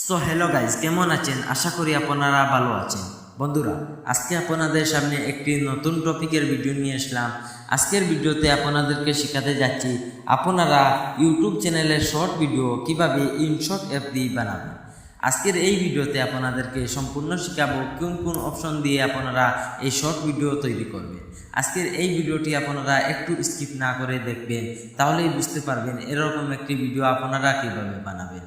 So hello guys, কেমন আছেন? আশা করি আপনারা ভালো আছেন। বন্ধুরা, আজকে আপনাদের সামনে একটি নতুন টপিকের ভিডিও নিয়ে আসলাম। আজকের ভিডিওতে আপনাদেরকে শেখাতে যাচ্ছি আপনারা ইউটিউব চ্যানেলের শর্ট ভিডিও কিভাবে ইনশট অ্যাপ দিয়ে বানাবেন। আজকের এই ভিডিওতে আপনাদেরকে সম্পূর্ণ শেখাবো কোন কোন অপশন দিয়ে আপনারা এই শর্ট ভিডিও তৈরি করবেন। আজকের এই ভিডিওটি আপনারা একটু স্কিপ না করে দেখবেন, তাহলেই বুঝতে পারবেন এরকম একটি ভিডিও আপনারা কীভাবে বানাবেন।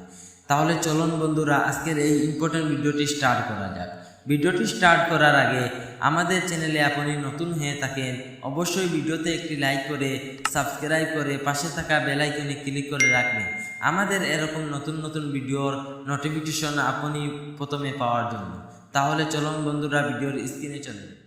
তাহলে চলুন বন্ধুরা, আজকের এই ইম্পর্টেন্ট ভিডিওটি স্টার্ট করা যাক। ভিডিওটি স্টার্ট করার আগে আমাদের চ্যানেলে আপনি নতুন হয়ে থাকেন, অবশ্যই ভিডিওতে একটি লাইক করে সাবস্ক্রাইব করে পাশে থাকা বেল আইকনে ক্লিক করে রাখবেন আমাদের এরকম নতুন নতুন ভিডিওর নোটিফিকেশন আপনি প্রথমে পাওয়ার জন্য। তাহলে চলুন বন্ধুরা, ভিডিওর স্ক্রিনে চলে যান।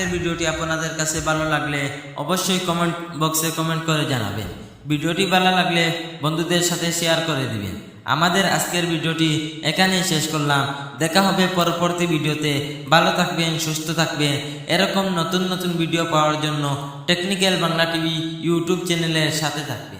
আজকের ভিডিওটি আপনাদের কাছে ভালো লাগলে অবশ্যই কমেন্ট বক্সে কমেন্ট করে জানাবেন। ভিডিওটি ভালো লাগলে বন্ধুদের সাথে শেয়ার করে দিবেন। আমাদের আজকের ভিডিওটি এখানেই শেষ করলাম। দেখা হবে পরবর্তী ভিডিওতে। ভালো থাকবেন, সুস্থ থাকবেন। এরকম নতুন নতুন ভিডিও পাওয়ার জন্য টেকনিক্যাল বাংলা টিভি ইউটিউব চ্যানেলের সাথে থাকবেন।